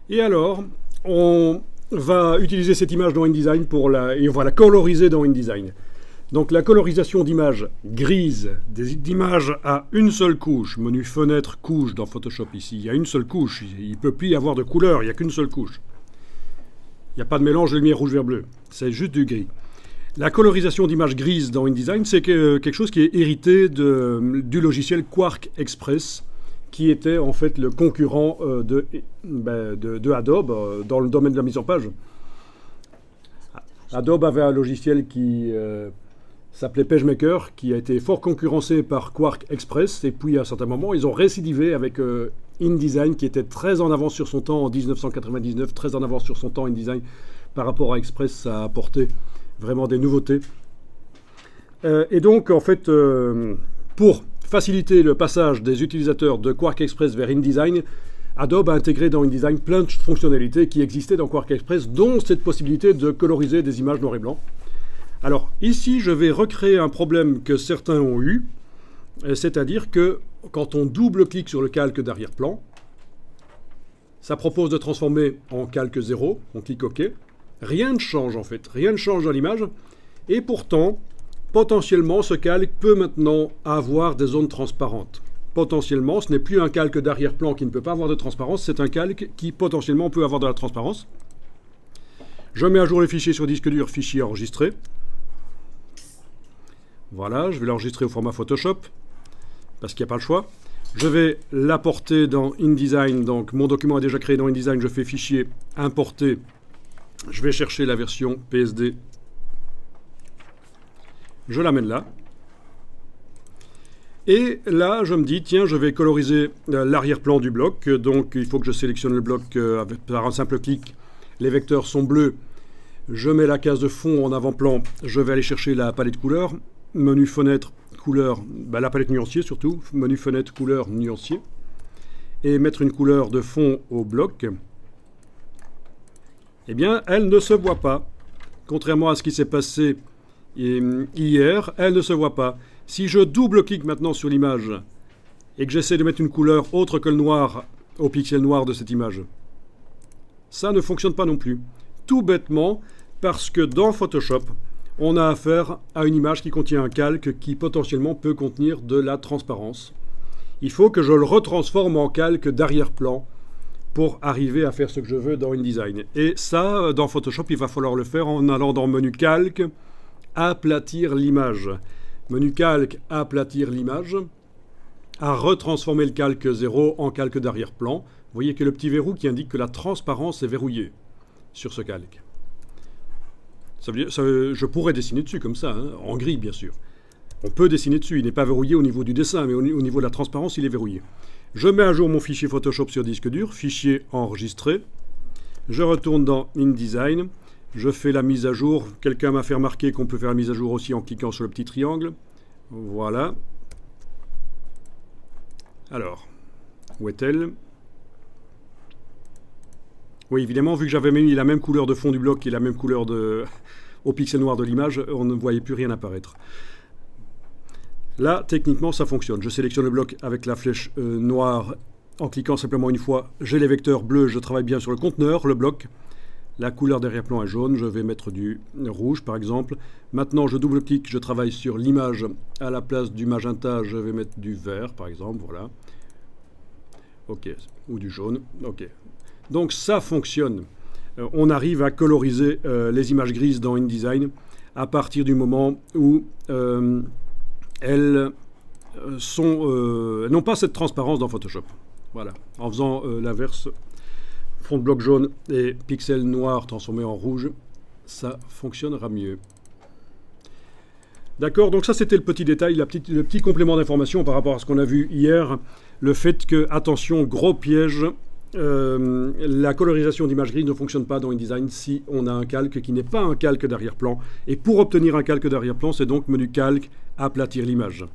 Et alors, on va utiliser cette image dans InDesign et on va la coloriser dans InDesign. Donc la colorisation d'images grises, d'images à une seule couche, menu fenêtre, couche dans Photoshop ici, il y a une seule couche, il ne peut plus y avoir de couleur, il n'y a qu'une seule couche. Il n'y a pas de mélange de lumière rouge vers bleu, c'est juste du gris. La colorisation d'images grises dans InDesign, c'est quelque chose qui est hérité du logiciel Quark Express, qui était en fait le concurrent de Adobe dans le domaine de la mise en page. Adobe avait un logiciel qui s'appelait PageMaker, qui a été fort concurrencé par Quark Express, et puis à un certain moment, ils ont récidivé avec InDesign, qui était très en avance sur son temps en 1999, très en avance sur son temps InDesign par rapport à Express, ça a apporté vraiment des nouveautés. Et donc, en fait, pour faciliter le passage des utilisateurs de Quark Express vers InDesign, Adobe a intégré dans InDesign plein de fonctionnalités qui existaient dans Quark Express, dont cette possibilité de coloriser des images noir et blanc. Alors ici, je vais recréer un problème que certains ont eu, c'est-à-dire que quand on double-clique sur le calque d'arrière-plan, ça propose de transformer en calque 0, on clique OK. Rien ne change en fait, rien ne change dans l'image, et pourtant, potentiellement, ce calque peut maintenant avoir des zones transparentes. Potentiellement, ce n'est plus un calque d'arrière-plan qui ne peut pas avoir de transparence, c'est un calque qui potentiellement peut avoir de la transparence. Je mets à jour le fichier sur disque dur, fichier enregistré. Voilà, je vais l'enregistrer au format Photoshop, parce qu'il n'y a pas le choix. Je vais l'apporter dans InDesign, donc mon document est déjà créé dans InDesign, je fais fichier, importer. Je vais chercher la version PSD. Je l'amène là. Et là, je me dis, tiens, je vais coloriser l'arrière-plan du bloc. Donc, il faut que je sélectionne le bloc par un simple clic. Les vecteurs sont bleus. Je mets la case de fond en avant-plan. Je vais aller chercher la palette couleur. Menu fenêtre, couleur, la palette nuancier surtout. Menu fenêtre, couleur, nuancier. Et mettre une couleur de fond au bloc. Eh bien, elle ne se voit pas. Contrairement à ce qui s'est passé hier, elle ne se voit pas. Si je double-clique maintenant sur l'image et que j'essaie de mettre une couleur autre que le noir au pixel noir de cette image, ça ne fonctionne pas non plus. Tout bêtement parce que dans Photoshop, on a affaire à une image qui contient un calque qui potentiellement peut contenir de la transparence. Il faut que je le retransforme en calque d'arrière-plan pour arriver à faire ce que je veux dans InDesign. Et ça, dans Photoshop, il va falloir le faire en allant dans Menu Calque, aplatir l'image. Menu Calque, aplatir l'image, à retransformer le calque 0 en calque d'arrière-plan. Vous voyez que le petit verrou qui indique que la transparence est verrouillée sur ce calque. Ça veut dire, je pourrais dessiner dessus comme ça, hein, en gris bien sûr. On peut dessiner dessus, il n'est pas verrouillé au niveau du dessin, mais au niveau de la transparence, il est verrouillé. Je mets à jour mon fichier Photoshop sur disque dur, fichier enregistré. Je retourne dans InDesign. Je fais la mise à jour. Quelqu'un m'a fait remarquer qu'on peut faire la mise à jour aussi en cliquant sur le petit triangle. Voilà. Alors, où est-elle? Oui, évidemment, vu que j'avais mis la même couleur de fond du bloc et la même couleur au pixel noir de l'image, on ne voyait plus rien apparaître. Là, techniquement, ça fonctionne. Je sélectionne le bloc avec la flèche noire en cliquant simplement une fois. J'ai les vecteurs bleus, je travaille bien sur le conteneur, le bloc. La couleur d'arrière-plan est jaune, je vais mettre du rouge par exemple. Maintenant, je double-clique, je travaille sur l'image. À la place du magenta, je vais mettre du vert par exemple, voilà. OK, ou du jaune, OK. Donc ça fonctionne. On arrive à coloriser les images grises dans InDesign à partir du moment où elles n'ont pas cette transparence dans Photoshop. Voilà, en faisant l'inverse, fond de bloc jaune et pixel noir transformé en rouge, ça fonctionnera mieux. D'accord, donc ça c'était le petit détail, le petit complément d'information par rapport à ce qu'on a vu hier. Le fait que, attention, gros piège, la colorisation d'images grises ne fonctionne pas dans InDesign si on a un calque qui n'est pas un calque d'arrière-plan. Et pour obtenir un calque d'arrière-plan, c'est donc menu calque, aplatir l'image.